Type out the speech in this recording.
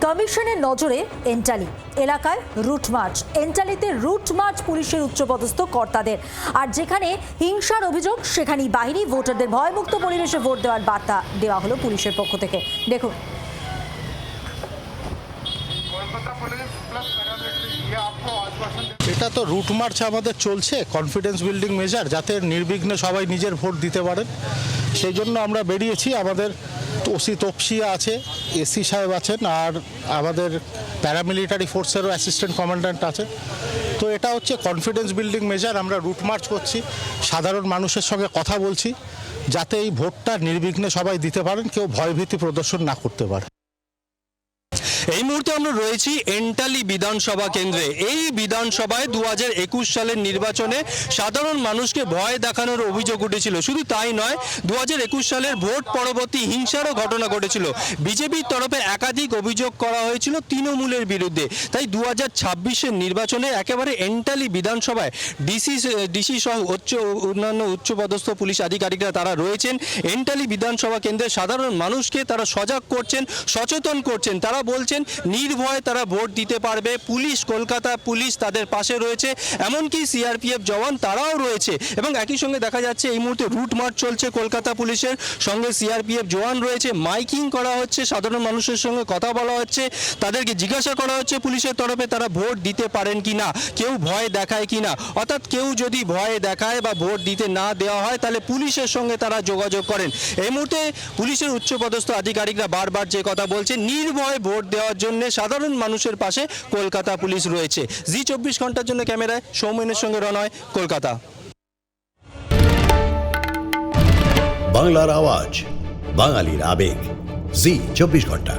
কমিশনের নজরে এন্টালি এলাকায় রুট মার্চ। এন্টালিতে রুট মার্চ পুলিশের উচ্চপদস্থ কর্তাদের, আর যেখানে হিংসার অভিযোগ সেখানেই বাহিনী ভোটারদের ভয়মুক্ত পরিবেশে ভোট দেওয়ার বার্তা দেওয়া হলো পুলিশের পক্ষ থেকে। দেখুন, এটা তো রুট মার্চ আমাদের চলছে, কনফিডেন্স বিল্ডিং মেজার, যাতে নির্বিঘ্নে সবাই নিজের ভোট দিতে পারেন। সেই জন্য আমরা বেরিয়েছি। আমাদের ওসি তপসিয়া আছে, এসি সাহেব আছেন, আর আমাদের প্যারামিলিটারি ফোর্সেরও অ্যাসিস্ট্যান্ট কমান্ড্যান্ট আছে। তো এটা হচ্ছে কনফিডেন্স বিল্ডিং মেজার। আমরা রুট মার্চ করছি, সাধারণ মানুষের সঙ্গে কথা বলছি, যাতে এই ভোটটা নির্বিঘ্নে সবাই দিতে পারেন, কেউ ভয়ভীতি প্রদর্শন না করতে পারে। এই মুহূর্তে আমরা রয়েছি এন্টালি বিধানসভা কেন্দ্রে। এই বিধানসভায় 2021 সালের নির্বাচনে সাধারণ মানুষকে ভয় দেখানোর অভিযোগ উঠেছিল। শুধু তাই নয়, 2021 সালের ভোট পরবর্তী হিংসারও ঘটনা ঘটেছিল। বিজেপির তরফে একাধিক অভিযোগ করা হয়েছিল তৃণমূলের বিরুদ্ধে। তাই 2026-এর নির্বাচনে একেবারে এন্টালি বিধানসভায় ডিসি সহ অন্যান্য উচ্চপদস্থ পুলিশ আধিকারিকরা তারা রয়েছেন। এন্টালি বিধানসভা কেন্দ্রে সাধারণ মানুষকে তারা সজাগ করছেন, সচেতন করছেন। তারা বলছেন নির্ভয়ে তারা ভোট দিতে পারবে। পুলিশ, কলকাতা পুলিশ তাদের পাশে রয়েছে, এমনকি সিআরপিএফ জওয়ান তারাও রয়েছে। এবং একই সঙ্গে দেখা যাচ্ছে এই মুহূর্তে রুট মার্চ চলছে কলকাতা পুলিশের সঙ্গে, সিআরপিএফ জওয়ান রয়েছে। মাইকিং করা হচ্ছে, সাধারণ মানুষের সঙ্গে কথা বলা হচ্ছে, তাদেরকে জিজ্ঞাসা করা হচ্ছে পুলিশের তরফে তারা ভোট দিতে পারেন কিনা, কেউ ভয় দেখায় কিনা। অর্থাৎ কেউ যদি ভয় দেখায় বা ভোট দিতে না দেওয়া হয়, তাহলে পুলিশের সঙ্গে তারা যোগাযোগ করেন। এই মুহূর্তে পুলিশের উচ্চপদস্থ আধিকারিকরা বারবার যে কথা বলছে, নির্ভয়ে ভোট দেওয়ার জন্য সাধারণ মানুষের পাশে কলকাতা পুলিশ রয়েছে। জি24 ঘন্টার জন্য ক্যামেরায় সৌমেনের সঙ্গে রনয়, কলকাতা। বাংলার আওয়াজ, বাঙালির আবেগ, জি24 ঘন্টা।